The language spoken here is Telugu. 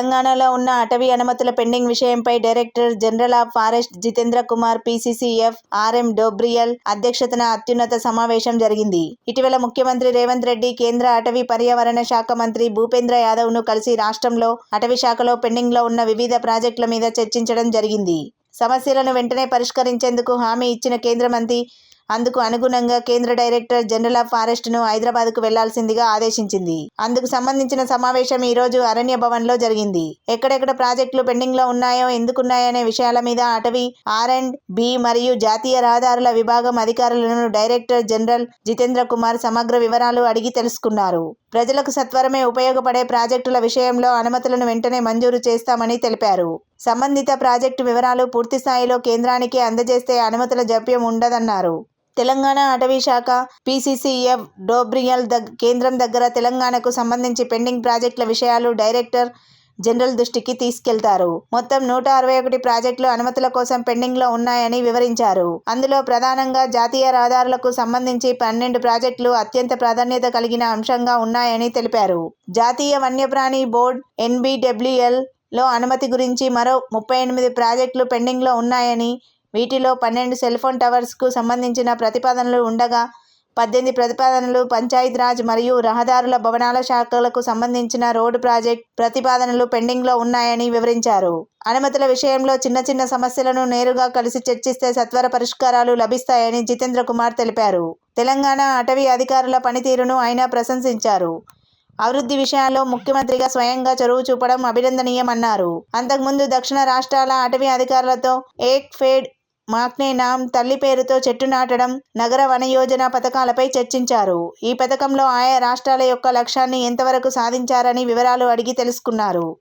తెలంగాణలో ఉన్న అటవీ అనుమతుల పెండింగ్ విషయంపై director general of forest Jitendra Kumar PCCF RM Dobriyal అధ్యక్షతన అత్యున్నత సమావేశం జరిగింది. ఇటీవల ముఖ్యమంత్రి రేవంత్ రెడ్డి కేంద్ర అటవీ పర్యావరణ శాఖ మంత్రి భూపేంద్ర యాదవ్ ను కలిసి రాష్ట్రంలో అటవీ శాఖలో పెండింగ్లో ఉన్న వివిధ ప్రాజెక్టుల మీద చర్చించడం జరిగింది. సమస్యలను వెంటనే పరిష్కరించేందుకు హామీ ఇచ్చిన కేంద్ర మంత్రి అందుకు అనుగుణంగా కేంద్ర డైరెక్టర్ జనరల్ ఆఫ్ ఫారెస్ట్ను హైదరాబాద్కు వెళ్లాల్సిందిగా ఆదేశించింది. అందుకు సంబంధించిన సమావేశం ఈ రోజు అరణ్య భవన్లో జరిగింది. ఎక్కడెక్కడ ప్రాజెక్టులు పెండింగ్లో ఉన్నాయో, ఎందుకున్నాయనే విషయాల మీద అటవీ, R&B మరియు జాతీయ రహదారుల విభాగం అధికారులను డైరెక్టర్ జనరల్ జితేంద్ర కుమార్ సమగ్ర వివరాలు అడిగి తెలుసుకున్నారు. ప్రజలకు సత్వరమే ఉపయోగపడే ప్రాజెక్టుల విషయంలో అనుమతులను వెంటనే మంజూరు చేస్తామని తెలిపారు. సంబంధిత ప్రాజెక్టు వివరాలు పూర్తిస్థాయిలో కేంద్రానికి అందజేస్తే అనుమతుల జాప్యం ఉండదన్నారు. తెలంగాణ అటవీ శాఖ పీసీసీఎఫ్ డోబ్రియల్ కేంద్రం దగ్గర తెలంగాణకు సంబంధించి పెండింగ్ ప్రాజెక్టుల విషయాలు డైరెక్టర్ జనరల్ దృష్టికి తీసుకెళ్తారు. మొత్తం 161 ప్రాజెక్టులు అనుమతుల కోసం పెండింగ్లో ఉన్నాయని వివరించారు. అందులో ప్రధానంగా జాతీయ రహదారులకు సంబంధించి 12 ప్రాజెక్టులు అత్యంత ప్రాధాన్యత కలిగిన అంశంగా ఉన్నాయని తెలిపారు. జాతీయ వన్యప్రాణి బోర్డు NBWL లో అనుమతి గురించి మరో 38 ప్రాజెక్టులు పెండింగ్లో ఉన్నాయని, వీటిలో 12 సెల్ఫోన్ టవర్స్కు సంబంధించిన ప్రతిపాదనలు ఉండగా 18 ప్రతిపాదనలు పంచాయతీరాజ్ మరియు రహదారుల భవనాల శాఖలకు సంబంధించిన రోడ్డు ప్రాజెక్టు ప్రతిపాదనలు పెండింగ్లో ఉన్నాయని వివరించారు. అనుమతుల విషయంలో చిన్న చిన్న సమస్యలను నేరుగా కలిసి చర్చిస్తే సత్వర పరిష్కారాలు లభిస్తాయని జితేంద్ర కుమార్ తెలిపారు. తెలంగాణ అటవీ అధికారుల పనితీరును ఆయన ప్రశంసించారు. అభివృద్ధి విషయాల్లో ముఖ్యమంత్రిగా స్వయంగా చొరవ చూపడం అభినందనీయమన్నారు. అంతకుముందు దక్షిణ రాష్ట్రాల అటవీ అధికారులతో ఏక్ పేడ్ మాకే నామ్, తల్లి పేరుతో చెట్టు నాటడం, నగర వన యోజన పథకాలపై చర్చించారు. ఈ పథకంలో ఆయా రాష్ట్రాల యొక్క లక్ష్యాన్ని ఎంతవరకు సాధించారని వివరాలు అడిగి తెలుసుకున్నారు.